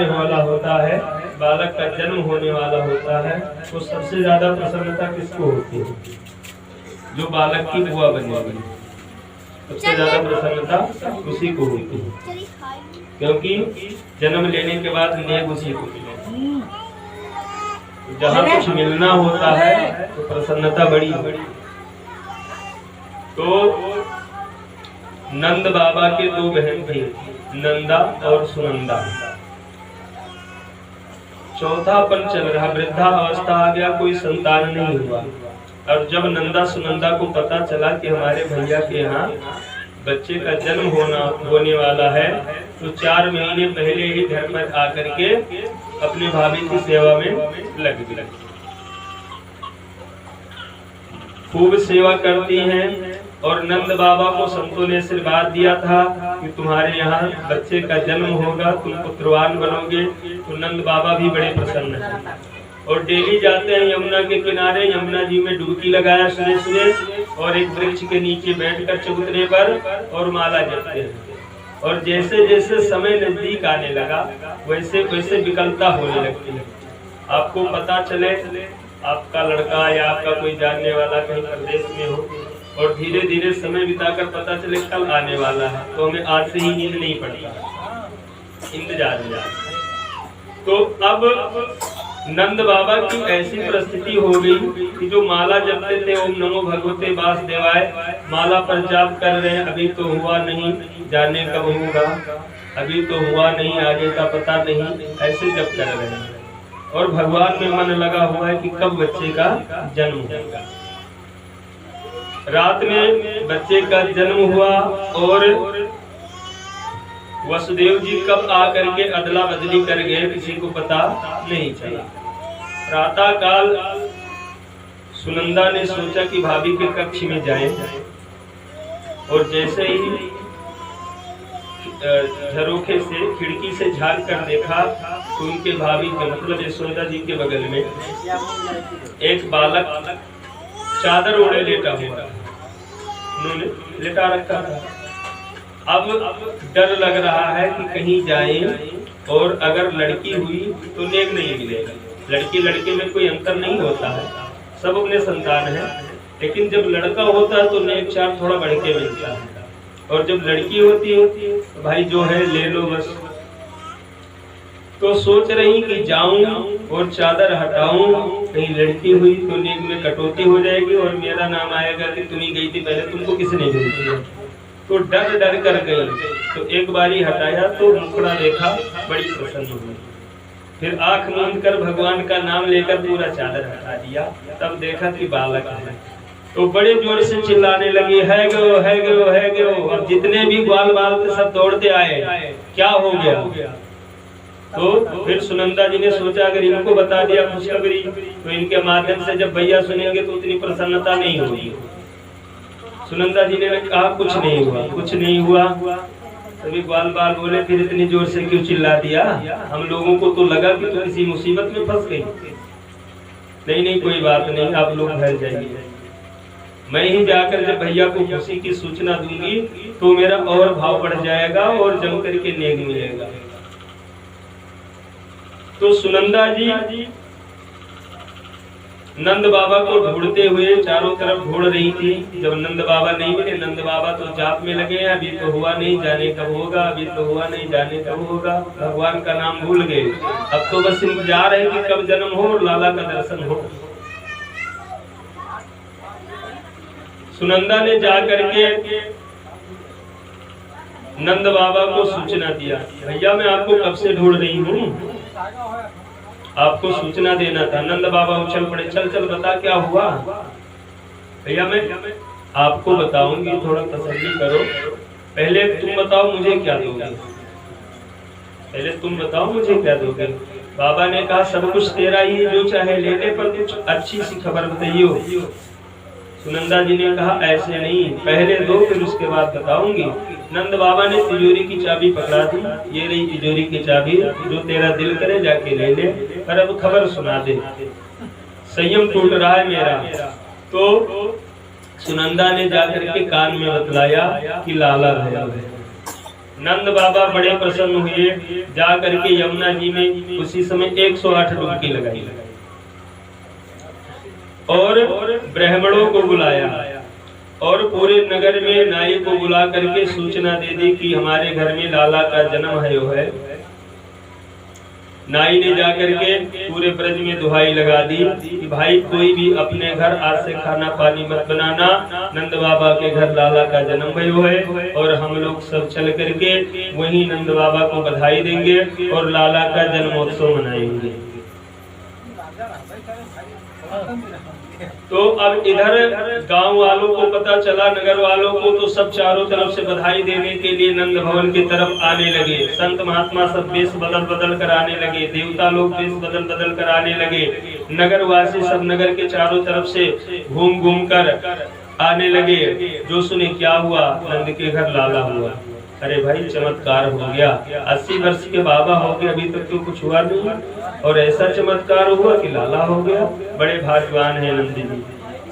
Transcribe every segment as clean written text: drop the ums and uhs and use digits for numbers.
वाला होता है, बालक का जन्म होने वाला होता है, तो सबसे ज्यादा प्रसन्नता किसको होती है? जो बालक की बुआ बनेगी, सबसे ज्यादा प्रसन्नता उसी को होती है, क्योंकि जन्म लेने के बाद नेक उसी को मिलेगी। जहाँ कुछ मिलना होता है तो प्रसन्नता बड़ी बड़ी। तो नंद बाबा के दो बहन थी, नंदा और सुनंदा। चौथापन चल रहा, वृद्धा अवस्था आ गया, कोई संतान नहीं हुआ। और जब नंदा सुनंदा को पता चला कि हमारे भैया के यहाँ बच्चे का जन्म होने वाला है, तो 4 महीने पहले ही घर पर आकर के अपने भाभी की सेवा में लग गई। खूब सेवा करती हैं। और नंद बाबा को संतों ने आशीर्वाद दिया था कि तुम्हारे यहाँ बच्चे का जन्म होगा, तुम पुत्रवान बनोगे। तो नंद बाबा भी बड़े प्रसन्न हैं और डेली जाते हैं यमुना के किनारे, यमुना जी में डुबकी लगाया सुबह सुबह, और एक वृक्ष के नीचे बैठकर चबूतरे पर और माला जपते हैं। और जैसे जैसे समय नजदीक आने लगा वैसे वैसे विकलता होने लगती है। आपको पता चले आपका लड़का या आपका कोई जानने वाला कहीं प्रदेश में हो और धीरे धीरे समय बिताकर पता चले कल आने वाला है, तो हमें आज से ही नींद नहीं पड़ता, इंतजार में। तो अब नंद बाबा की ऐसी परिस्थिति हो गई कि जो माला जपते थे ओम नमो भगवते वासुदेवाय, माला पर जाप कर रहे हैं, अभी तो हुआ नहीं, जाने कब होगा, अभी तो हुआ नहीं, आगे का पता नहीं, ऐसे जप कर रहे हैं। और भगवान में मन लगा हुआ है कि कब बच्चे का जन्म होगा। रात में बच्चे का जन्म हुआ और वसुदेव जी कब आकर के अदला बदली कर गए किसी को पता नहीं चला। प्रातः काल सुनंदा ने सोचा कि भाभी के कक्ष में जाएं, और जैसे ही झरोखे से खिड़की से झांक कर देखा तो उनके भाभी के मतलब यशोदा जी के बगल में एक बालक चादर ओढ़े लेटा हुआ, उन्होंने लेटा रखा था। अब डर लग रहा है कि कहीं जाए और अगर लड़की हुई तो नेक नहीं मिलेगा। लड़की लड़के में कोई अंतर नहीं होता है, सब अपने संतान है, लेकिन जब लड़का होता है तो नेक चार थोड़ा बढ़ के मिलता है, और जब लड़की होती है तो भाई जो है ले लो बस। तो सोच रही कि जाऊं और चादर हटाऊं, कहीं लड़की हुई तो नेक में कटौती हो जाएगी और मेरा नाम आएगा कि तुम ही गई थी पहले, तुमको किसने भेजी। तो डर डर कर गई। तो एक बारी हटाया तो मुखड़ा देखा, बड़ी प्रसन्न हुई। फिर आंख मूंद कर भगवान का नाम लेकर पूरा चादर हटा दिया, तब देखा कि बालक है। तो बड़े जोर से चिल्लाने लगी, है गो है गो है गो। अब जितने भी ग्वाल बाल थे सब दौड़ते आए, क्या हो गया। तो फिर सुनंदा जी ने सोचा अगर इनको बता दिया खुशखबरी तो इनके माध्यम से जब भैया सुनेंगे तो उतनी प्रसन्नता नहीं होगी। सुनंदा जी ने कहा कुछ नहीं हुआ, कुछ नहीं हुआ। सभी ग्वाल बाल बोले फिर इतनी जोर से क्यों चिल्ला दिया, हम लोगों को तो लगा कि तो किसी मुसीबत में फंस गई। नहीं कोई बात नहीं, आप लोग घर जाइए, मैं ही जाकर जब भैया को खुशी की सूचना दूंगी तो मेरा और भाव बढ़ जाएगा और जम करके नेक मिलेगा। तो सुनंदा जी नंद बाबा को ढूंढते हुए चारों तरफ ढूंढ रही थी। जब नंद बाबा नहीं मिले, नंद बाबा तो जाप में लगे, अभी तो हुआ नहीं, जाने कब होगा, अभी तो हुआ नहीं, जाने कब होगा। भगवान का नाम भूल गए, अब तो बस इंतजार है कि कब जन्म हो और लाला का दर्शन हो। सुनंदा ने जाकर के नंद बाबा को सूचना दिया, भैया मैं आपको कब से ढूंढ रही हूँ, आपको सूचना देना था। नंद बाबा उछल पड़े, चल चल बता क्या हुआ। भैया मैं आपको बताऊंगी, थोड़ा तसल्ली करो, पहले तुम बताओ मुझे क्या दोगे, पहले तुम बताओ मुझे क्या दोगे। बाबा ने कहा सब कुछ तेरा ही, जो चाहे ले ले, पर कुछ अच्छी सी खबर बताइए। सुनंदा जी ने कहा ऐसे नहीं, पहले दो फिर उसके बाद बताऊंगी। नंद बाबा ने तिजोरी की चाबी पकड़ा दी, ये रही तिजोरी की चाबी, जो तेरा दिल करे जाके ले ले, पर अब खबर सुना दे, संयम टूट रहा है मेरा। तो सुनंदा ने जाकर के कान में बतलाया कि लाला भैया है। नंद बाबा बड़े प्रसन्न हुए, जा करके यमुना जी में उसी समय 108 डुबकी लगाई और ब्राह्मणों को बुलाया और पूरे नगर में नाई को बुला करके सूचना दे दी कि हमारे घर में लाला का जन्म है। नाई ने जाकर के पूरे ब्रज में दुहाई लगा दी कि भाई कोई भी अपने घर आज से खाना पानी मत बनाना, नंद बाबा के घर लाला का जन्म भयो है और हम लोग सब चल करके वहीं नंद बाबा को बधाई देंगे और लाला का जन्मोत्सव मनाएंगे। तो अब इधर गांव वालों को पता चला, नगर वालों को, तो सब चारों तरफ से बधाई देने के लिए नंद भवन की तरफ आने लगे। संत महात्मा सब वेश बदल बदल कर आने लगे, देवता लोग वेश बदल बदल कर आने लगे, नगर वासी सब नगर के चारों तरफ से घूम घूम कर आने लगे। जो सुने क्या हुआ, नंद के घर लाला हुआ। अरे भाई चमत्कार हो गया, 80 वर्ष के बाबा हो गए, अभी तक तो कुछ हुआ नहीं और ऐसा चमत्कार हुआ कि लाला हो गया। बड़े भाग्यवान है नंद जी।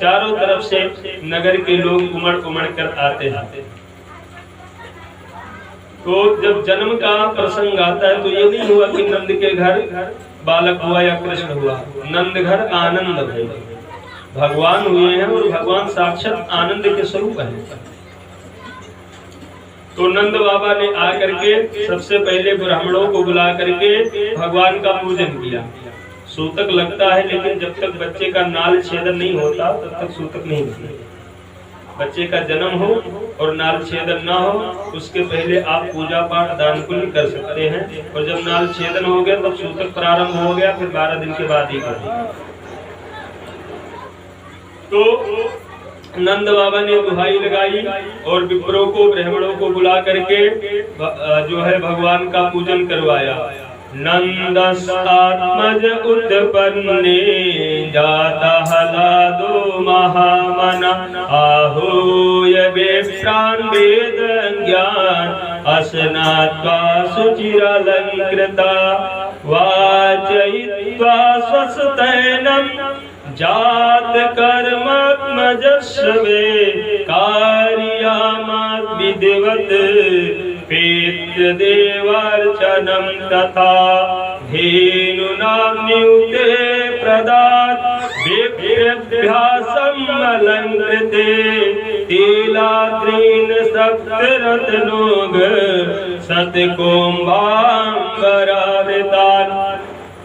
चारों तरफ से नगर के लोग उमड़ उमड़ कर आते हैं। तो जब जन्म का प्रसंग आता है तो ये नहीं हुआ कि नंद के घर बालक हुआ या कृष्ण हुआ, नंद घर आनंद है, भगवान हुए हैं और भगवान साक्षात आनंद के स्वरूप है। तो नंद बाबा ने आकर के सबसे पहले ब्राह्मणों को बुला करके भगवान का पूजन किया। सूतक लगता है, लेकिन जब तक बच्चे का नाल छेदन नहीं होता तब तक सूतक नहीं लगता। बच्चे का जन्म हो और नाल छेदन ना हो उसके पहले आप पूजा पाठ दान पुण्य कर सकते हैं, और जब नाल छेदन हो गया तब सूतक प्रारंभ हो गया, फिर 12 दिन के बाद ही कर। तो नंद बाबा ने दुहाई लगाई और विप्रों को ब्राह्मणों को बुला करके जो है भगवान का पूजन करवाया। नंदसात्मज उत्पन्ने जाता हलादो महामना आहूय विप्रान वेद ज्ञान अस्नात्वा सुचिरालंकृता वाचयित्वा स्वस्तैनं जात कर्मात्मजस्वे कार्यामात् विधिवत् पितृ देवार्चनं तथा धेनुनां नियुक्ते प्रदात् विभ्यासं अलंकृते तिलाद्रीन् सप्तरत्नोग सतकुंभांबरावृतान्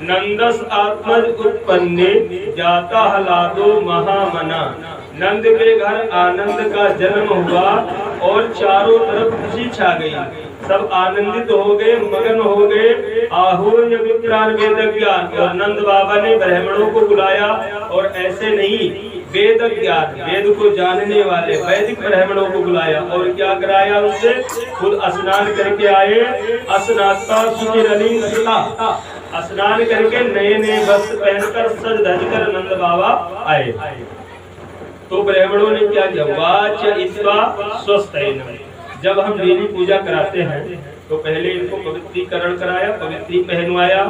नंदस आत्मज उत्पन्ने जाता हलादो महामना। नंद के घर आनंद का जन्म हुआ और चारों तरफ खुशी छा गई, सब आनंदित हो गए, मगन हो गए। आहूय विप्रान वेद ज्ञान, और नंद बाबा ने ब्राह्मणों को बुलाया और ऐसे नहीं वेद ज्ञान, वेद को जानने वाले वैदिक ब्राह्मणों को बुलाया और क्या कराया उनसे, खुद स्नान करके आए। स्नाता सुचिरलिंकृता, स्नान करके नए नए वस्त्र पहनकर सज धज कर नंद बाबा आए। तो ब्राह्मणों ने क्या किया, वाच इत्वा स्वस्तैन। जब हम देवी पूजा कराते हैं तो पहले इनको पवित्रीकरण कराया, पवित्री पहनवाया,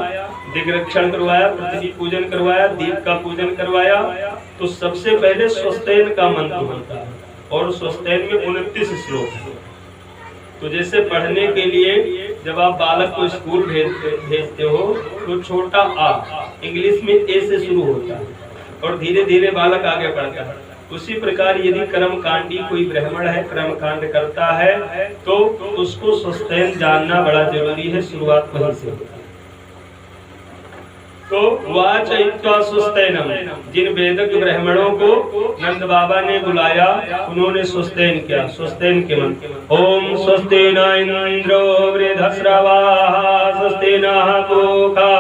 दिग्रक्षण करवाया, पृथ्वी पूजन करवाया, दीप का पूजन करवाया। तो सबसे पहले स्वस्तैन का मंत्र होता है और स्वस्तैन में 29 श्लोक है। तो जैसे पढ़ने के लिए जब आप बालक को स्कूल भेजते हो तो छोटा आ इंग्लिश में ए से शुरू होता है और धीरे धीरे बालक आगे बढ़ता है। उसी प्रकार यदि कर्मकांडी कोई ब्राह्मण है, कर्मकांड करता है तो उसको स्वस्तैन जानना बड़ा जरूरी है, शुरुआत वहीं से होती है। तो वाचयित्वा स्वस्तैनम, जिन वेदज्ञ ब्राह्मणों को नंद बाबा ने बुलाया उन्होंने स्वस्तैन किया। स्वस्तैन के मंत्र, ओम स्वस्ति न इंद्रो वृद्धश्रवाः स्वस्ति नः पूषा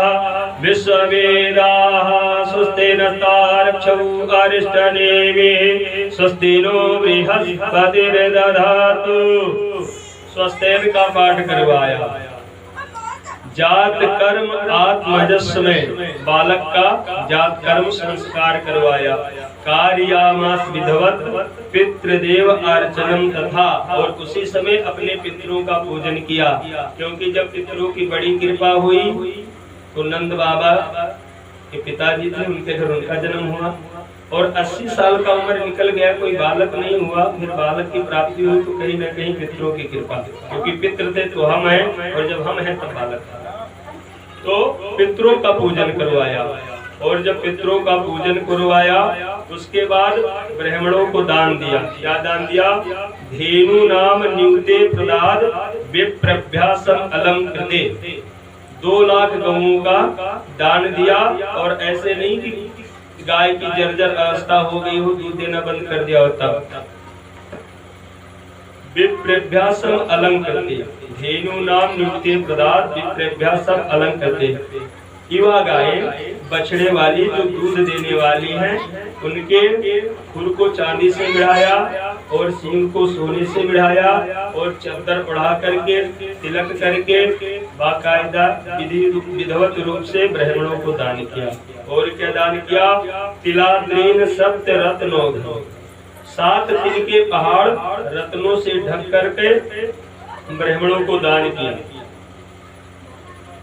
विश्ववेदाः स्वस्ति नस्तारक्षौ अरिष्टनेमिः स्वस्ति नो बृहस्पतिर्दधातु। स्वस्तैन का पाठ करवाया। जात कर्म आत्मजस्मय, बालक का जात कर्म संस्कार करवाया। कार्यामास विधवत पितृदेव अर्चनम तथा, और उसी समय अपने पितरों का पूजन किया, क्योंकि जब पितरों की बड़ी कृपा हुई तो नंद बाबा के पिताजी थे, उनके घर उनका जन्म हुआ। और 80 साल का उम्र निकल गया, कोई बालक नहीं हुआ, फिर बालक की प्राप्ति हुई तो कहीं न कहीं पितरों की कृपा, क्योंकि पितृ थे तो हम हैं और जब हम हैं तब बालक था। तो पितरों का पूजन करवाया, और जब पितरों का पूजन करवाया उसके बाद ब्राह्मणों को दान दिया। क्या दान दिया? धेनु नाम न्यूते प्रदाद विप्रभ्यासम अलंकृते, 2 लाख गौओं का दान दिया। और ऐसे नहीं कि गाय की जर्जर अवस्था हो गई हो, दूध देना बंद कर दिया होता। विप्रभ्यासम अलंकृते, धेनु नाम न्यूते प्रदाद विप्रभ्यासम अलंकृते। युवा गायें बछड़े वाली जो दूध देने वाली हैं, उनके खुर को चांदी से बढ़ाया और सींग को सोने से बढ़ाया और चद्दर उड़ा करके तिलक करके बाकायदा विधिवत रूप से ब्राह्मणों को दान किया। और क्या दान किया? तिलाद्रीन सप्त रत्नों, 7 तिल के पहाड़ रत्नों से ढक करके ब्राह्मणों को दान किया।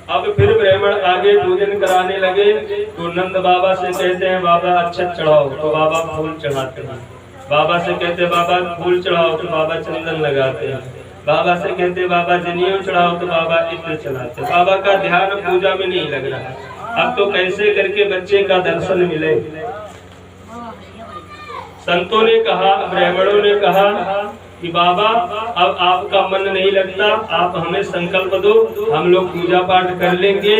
अब फिर ब्राह्मण आगे पूजन कराने लगे तो नंद बाबा से कहते हैं बाबा अक्षत चढ़ाओ, तो बाबा फूल चढ़ाते हैं। बाबा से कहते हैं बाबा फूल चढ़ाओ, तो बाबा चंदन लगाते हैं। बाबा से कहते हैं बाबा जनेऊ चढ़ाओ, तो बाबा इत्र चढ़ाते हैं। बाबा का ध्यान पूजा में नहीं लग रहा है। अब तो कैसे करके बच्चे का दर्शन मिले? संतों ने कहा, ब्राह्मणों ने कहा कि बाबा अब आपका मन नहीं लगता, आप हमें संकल्प दो, हम लोग पूजा पाठ कर लेंगे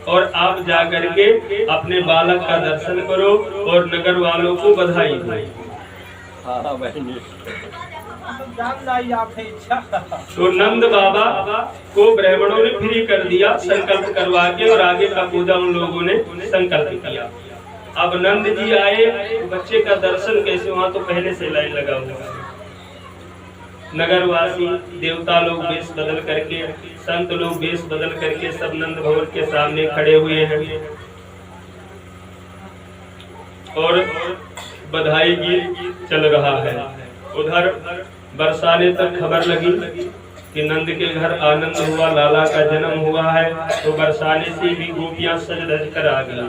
और आप जा करके अपने बालक का दर्शन करो और नगर वालों को बधाई दो। तो नंद बाबा को ब्राह्मणों ने फ्री कर दिया संकल्प करवा के, और आगे का पूजा उन लोगों ने संकल्प किया। अब नंद जी आए, बच्चे का दर्शन कैसे? वहाँ तो पहले से लाइन लगा हुआ है। नगरवासी देवता लोग वेश बदल करके, संत लोग वेश बदल करके सब नंद भवन के सामने खड़े हुए हैं और बधाई गीत चल रहा है। उधर बरसाने तक खबर लगी कि नंद के घर आनंद हुआ, लाला का जन्म हुआ है। तो बरसाने से भी गोपियां सज धज कर आ गई।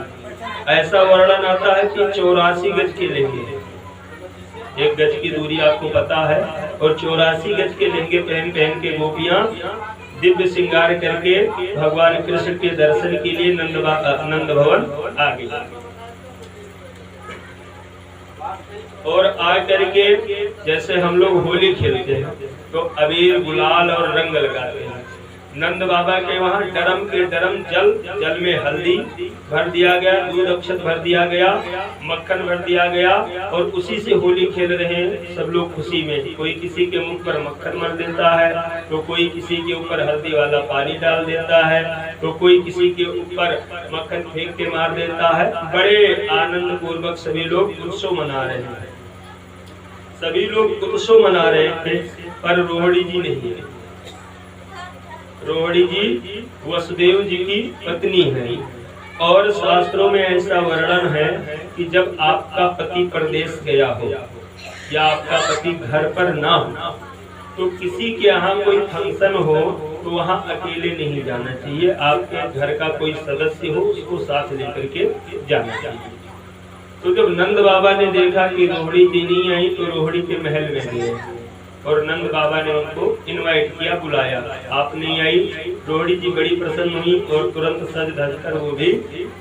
ऐसा वर्णन आता है कि 84 गज के लहंगे, 1 गज की दूरी आपको पता है, और 84 गज के लहंगे पहन पहन के गोपियां दिव्य श्रृंगार करके भगवान कृष्ण के दर्शन के लिए नंद भवन आ गई। और आ करके जैसे हम लोग होली खेलते हैं तो अबीर गुलाल और रंग लगाते हैं। नंद बाबा के वहाँ डरम के डरम जल में हल्दी भर दिया गया, दूध अक्षत भर दिया गया, मक्खन भर दिया गया, और उसी से होली खेल रहे हैं सब लोग खुशी में। कोई किसी के मुख पर मक्खन मर देता है, तो कोई किसी के ऊपर हल्दी वाला पानी डाल देता है, तो कोई किसी के ऊपर मक्खन फेंक के मार देता है। बड़े आनंद पूर्वक सभी लोग उत्सव मना रहे हैं, सभी लोग उत्सव मना रहे थे। पर रोहिणी जी नहीं है। रोहिणी जी वसुदेव जी की पत्नी है, और शास्त्रों में ऐसा वर्णन है कि जब आपका पति परदेश गया हो या आपका पति घर पर ना हो, तो किसी के यहाँ कोई फंक्शन हो तो वहाँ अकेले नहीं जाना चाहिए। आपके घर का कोई सदस्य हो उसको साथ लेकर के जाना चाहिए। तो जब नंद बाबा ने देखा कि रोहिणी जी नहीं आई, तो रोहिणी के महल में गए और नंद बाबा ने उनको इनवाइट किया, बुलाया। आप नहीं आई। रोहिणी जी बड़ी प्रसन्न हुई और तुरंत सज धज कर वो भी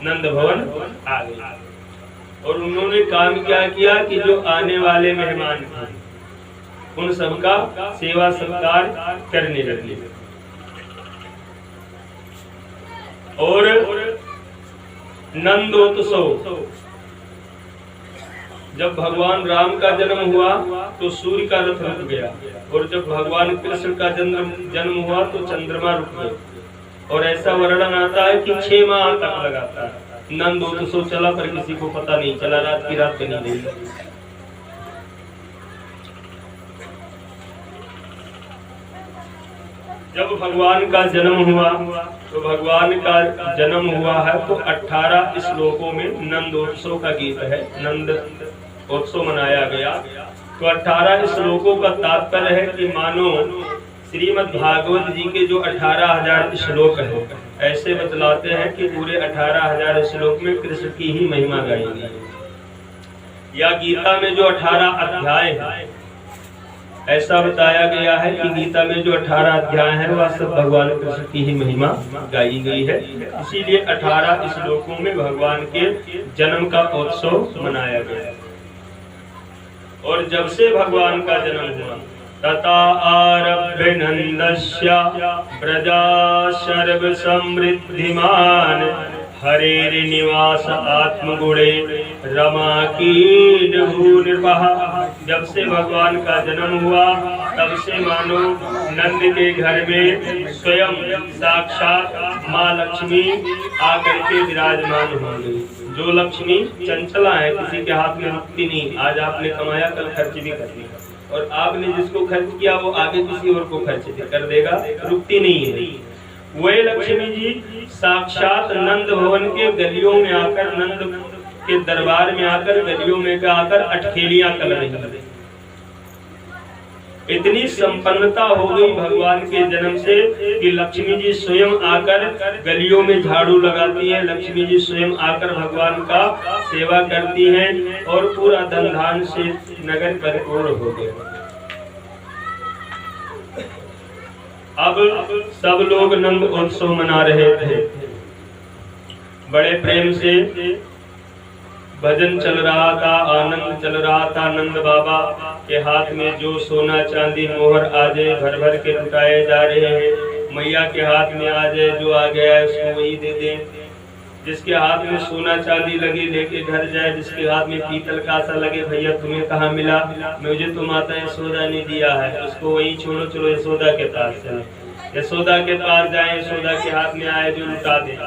नंद भवन आ गई। और उन्होंने काम क्या किया कि जो आने वाले मेहमान थे उन सबका सेवा सत्कार करने लगे। और नंदोत्सव, जब भगवान राम का जन्म हुआ तो सूर्य का रथ रुक गया, और जब भगवान कृष्ण का जन्म हुआ तो चंद्रमा रुक गया। और ऐसा वर्णन आता है कि 6 माह तक लगाता है नंदोत्सव चला, पर किसी को पता नहीं चला, रात की रात बनी रही। जब भगवान का जन्म हुआ तो भगवान का जन्म हुआ है तो 18 श्लोकों में नंदोत्सव का गीत है, नंद उत्सव मनाया गया। तो 18 श्लोकों का तात्पर्य है कि मानो श्रीमद् भागवत जी के जो 18,000 श्लोक है, ऐसे बतलाते हैं कि पूरे 18,000 श्लोक में कृष्ण की ही महिमा गाई गई है। या गीता में जो 18 अध्याय है, ऐसा बताया गया है कि गीता में जो 18 अध्याय है वह सब भगवान कृष्ण की ही महिमा गाई गई है। इसीलिए 18 श्लोकों में भगवान के जन्म का उत्सव मनाया गया। और जब से भगवान का जन्म हुआ तथा आरभ्य नंदस्य प्रजा सर्व समृद्धिमान हरेर निवास आत्मगुणे रमा कीन भूनिर्वाह। जब से भगवान का जन्म हुआ तब से मानो नंद के घर में स्वयं साक्षात माँ लक्ष्मी आकर के विराजमान हो गई। जो लक्ष्मी चंचला है, किसी के हाथ में रुकती नहीं। आज आपने कमाया कल खर्च भी कर दिया, और आपने जिसको खर्च किया वो आगे किसी और को खर्च कर देगा, रुकती नहीं है। वही लक्ष्मी जी साक्षात नंद भवन के गलियों में आकर, नंद के दरबार में आकर, गलियों में आकर अटखेलियां कर रही है। इतनी संपन्नता हो गई भगवान के जन्म से कि लक्ष्मी जी स्वयं आकर गलियों में झाड़ू लगाती हैं, लक्ष्मी जी स्वयं आकर भगवान का सेवा करती हैं, और पूरा धन धान से नगर परिपूर्ण हो गया। अब सब लोग नंद उत्सव मना रहे थे, बड़े प्रेम से भजन चल रहा था, आनंद चल रहा था। नंद बाबा के हाथ में जो सोना चांदी मोहर आजे भर भर के लुटाए जा रहे हैं। मैया के हाथ में आजे जो आ गया है उसको वही दे दें। जिसके हाथ में सोना चांदी लगे लेके घर जाए, जिसके हाथ में पीतल का सा लगे भैया तुम्हें कहाँ मिला, मुझे तो माता यशोदा ने दिया है, उसको वही छोड़ो, चलो यशोदा के पास चले। यशोदा के पास जाए, यशोदा के हाथ में आए जो लुटा दे।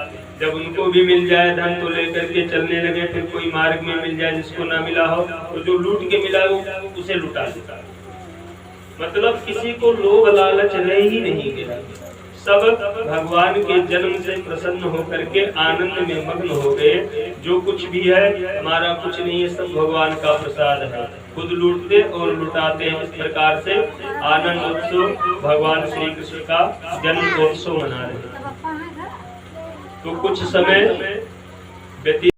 जब उनको भी मिल जाए धन तो लेकर के चलने लगे। फिर कोई मार्ग में मिल जाए जिसको ना मिला हो तो जो लूट के मिला हो उसे लुटा देता। मतलब किसी को लोभ लालच रह ही नहीं गया। सब भगवान के जन्म से प्रसन्न होकर के आनंद में मग्न हो गए। जो कुछ भी है हमारा कुछ नहीं है, सब भगवान का प्रसाद है। खुद लूटते और लुटाते हैं। इस प्रकार से आनंद उत्सव भगवान श्री कृष्ण का जन्म उत्सव मना रहे हैं। तो कुछ समय व्यतीत